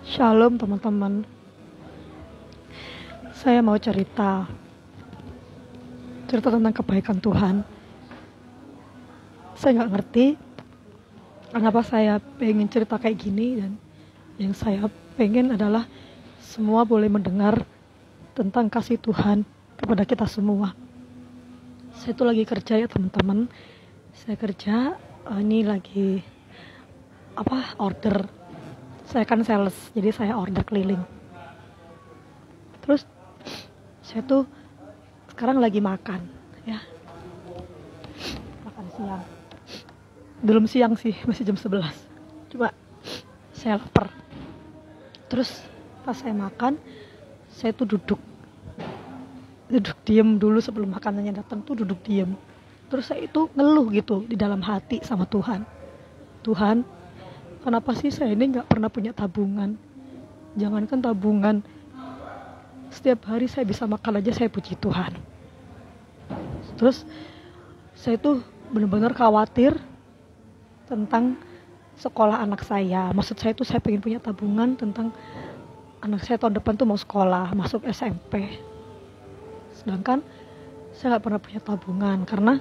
Shalom teman-teman, saya mau cerita tentang kebaikan Tuhan. Saya nggak ngerti kenapa saya pengen cerita kayak gini, dan yang saya pengen adalah semua boleh mendengar tentang kasih Tuhan kepada kita semua. Saya tuh lagi kerja ya teman-teman, saya kerja, ini lagi order. Saya kan sales, jadi saya order keliling. Terus saya tuh sekarang lagi makan ya, makan siang. Belum siang sih, masih jam 11. Cuma saya lapar. Terus pas saya makan, saya tuh duduk diem dulu sebelum makanannya datang, tuh duduk diem. Terus saya itu ngeluh gitu di dalam hati sama Tuhan. Tuhan, kenapa sih saya ini gak pernah punya tabungan? Jangankan tabungan, setiap hari saya bisa makan aja saya puji Tuhan. Terus saya tuh benar-benar khawatir tentang sekolah anak saya. Maksud saya tuh saya pengen punya tabungan tentang anak saya tahun depan tuh mau sekolah, masuk SMP. Sedangkan saya gak pernah punya tabungan karena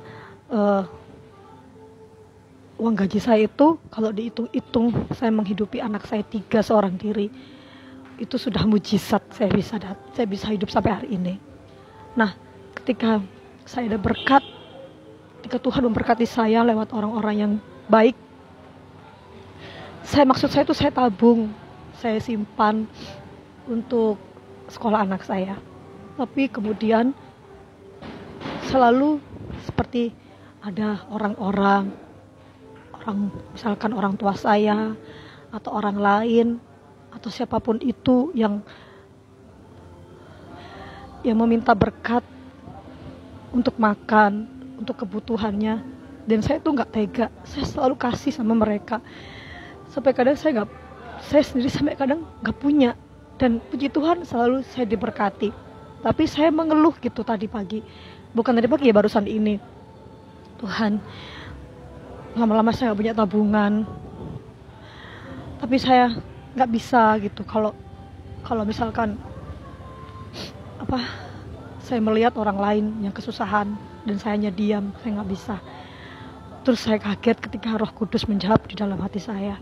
uang gaji saya itu kalau dihitung-hitung saya menghidupi anak saya 3 seorang diri. Itu sudah mujizat saya bisa hidup sampai hari ini. Nah, ketika saya ada berkat, ketika Tuhan memberkati saya lewat orang-orang yang baik, maksud saya itu saya tabung, saya simpan untuk sekolah anak saya. Tapi kemudian selalu seperti ada misalkan orang tua saya atau orang lain atau siapapun itu yang meminta berkat untuk makan, untuk kebutuhannya, dan saya tuh nggak tega. Saya selalu kasih sama mereka sampai kadang saya sendiri sampai kadang nggak punya. Dan puji Tuhan selalu saya diberkati. Tapi saya mengeluh gitu tadi pagi, bukan tadi pagi ya, barusan ini. Tuhan, lama-lama saya gak punya tabungan, tapi saya gak bisa gitu. Kalau misalkan saya melihat orang lain yang kesusahan dan saya hanya diam, saya gak bisa. Terus saya kaget ketika Roh Kudus menjawab di dalam hati saya,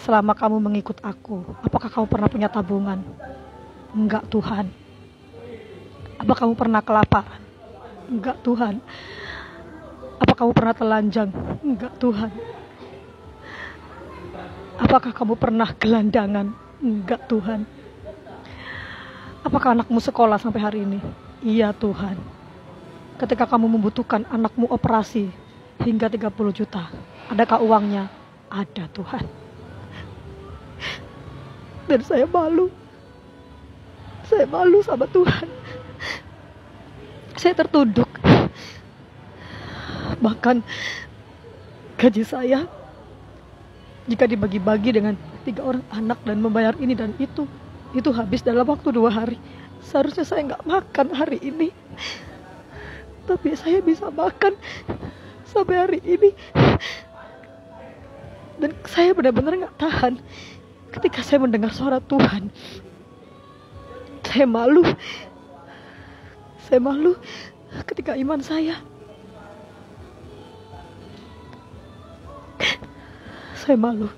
selama kamu mengikut aku, apakah kamu pernah punya tabungan? Enggak Tuhan. Apa kamu pernah kelaparan? Enggak Tuhan. Apa kamu pernah telanjang? Enggak Tuhan. Apakah kamu pernah gelandangan? Enggak Tuhan. Apakah anakmu sekolah sampai hari ini? Iya Tuhan. Ketika kamu membutuhkan anakmu operasi hingga 30 juta, adakah uangnya? Ada Tuhan. Dan saya malu sama Tuhan. Saya tertunduk. Bahkan gaji saya jika dibagi-bagi dengan 3 orang anak dan membayar ini dan itu habis dalam waktu 2 hari. Seharusnya saya gak makan hari ini, tapi saya bisa makan sampai hari ini. Dan saya benar-benar gak tahan ketika saya mendengar suara Tuhan. Saya malu ketika iman saya malu.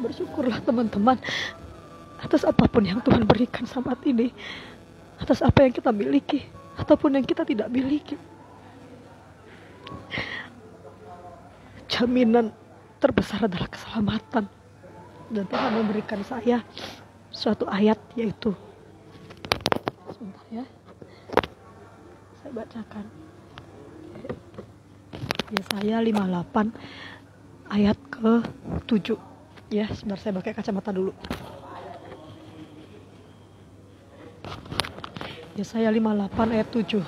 Bersyukurlah teman-teman atas apapun yang Tuhan berikan saat ini, atas apa yang kita miliki ataupun yang kita tidak miliki. Jaminan terbesar adalah keselamatan, dan Tuhan memberikan saya suatu ayat, yaitu, sebentar ya, saya bacakan, Yesaya 58 ayat ke-7 ya. Sebentar, saya pakai kacamata dulu. Yesaya 58 ayat 7.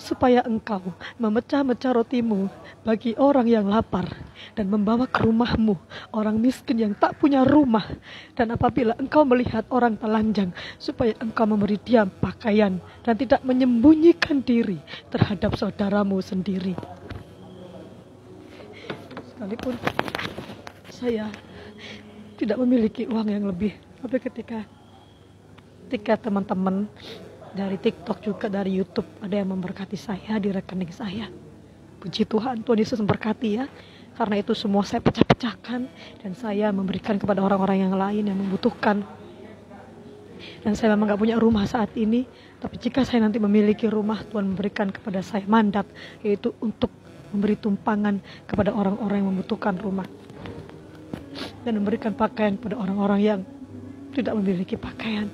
Supaya engkau memecah-mecah rotimu bagi orang yang lapar, dan membawa ke rumahmu orang miskin yang tak punya rumah. Dan apabila engkau melihat orang telanjang, supaya engkau memberi dia pakaian dan tidak menyembunyikan diri terhadap saudaramu sendiri. Sekalipun saya tidak memiliki uang yang lebih. Tapi ketika teman-teman dari TikTok juga dari YouTube ada yang memberkati saya di rekening saya, puji Tuhan, Tuhan Yesus memberkati ya. Karena itu semua saya pecah-pecahkan dan saya memberikan kepada orang-orang yang lain yang membutuhkan. Dan saya memang gak punya rumah saat ini, tapi jika saya nanti memiliki rumah, Tuhan memberikan kepada saya mandat, yaitu untuk memberi tumpangan kepada orang-orang yang membutuhkan rumah dan memberikan pakaian kepada orang-orang yang tidak memiliki pakaian,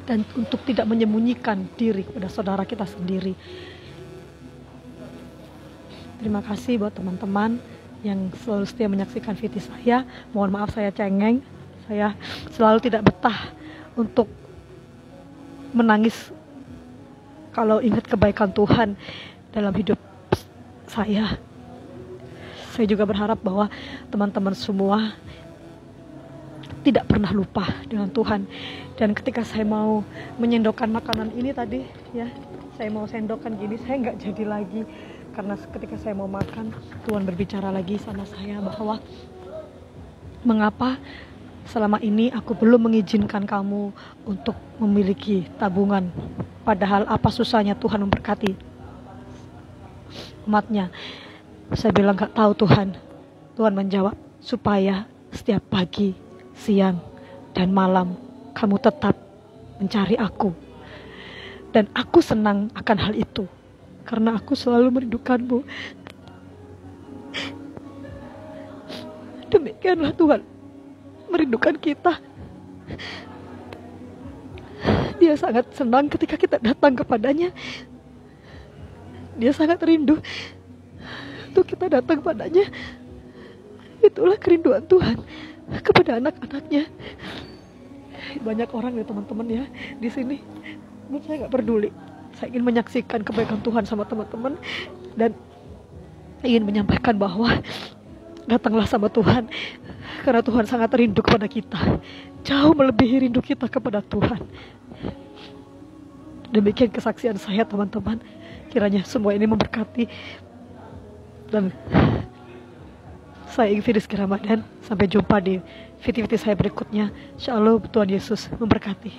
dan untuk tidak menyembunyikan diri kepada saudara kita sendiri. Terima kasih buat teman-teman yang selalu setia menyaksikan video saya. Mohon maaf saya cengeng, saya selalu tidak betah untuk menangis kalau ingat kebaikan Tuhan dalam hidup saya. Saya juga berharap bahwa teman-teman semua tidak pernah lupa dengan Tuhan. Dan ketika saya mau menyendokkan makanan ini tadi ya, saya mau sendokkan gini, saya nggak jadi lagi. Karena ketika saya mau makan, Tuhan berbicara lagi sama saya bahwa mengapa selama ini aku belum mengizinkan kamu untuk memiliki tabungan. Padahal apa susahnya Tuhan memberkati umatnya. Saya bilang gak tahu Tuhan. Tuhan menjawab, supaya setiap pagi, siang, dan malam kamu tetap mencari aku. Dan aku senang akan hal itu, karena aku selalu merindukanmu. Demikianlah Tuhan merindukan kita. Dia sangat senang ketika kita datang kepadanya. Dia sangat rindu untuk kita datang kepadanya. Itulah kerinduan Tuhan kepada anak-anaknya. Banyak orang ya teman-teman ya di sini. Saya nggak peduli. Saya ingin menyaksikan kebaikan Tuhan sama teman-teman dan ingin menyampaikan bahwa datanglah sama Tuhan, karena Tuhan sangat rindu kepada kita, jauh melebihi rindu kita kepada Tuhan. Demikian kesaksian saya teman-teman. Kiranya semua ini memberkati. Dan saya Ingrid Rizky Ramadan. Sampai jumpa di video-video saya berikutnya. Shalom, Tuhan Yesus memberkati.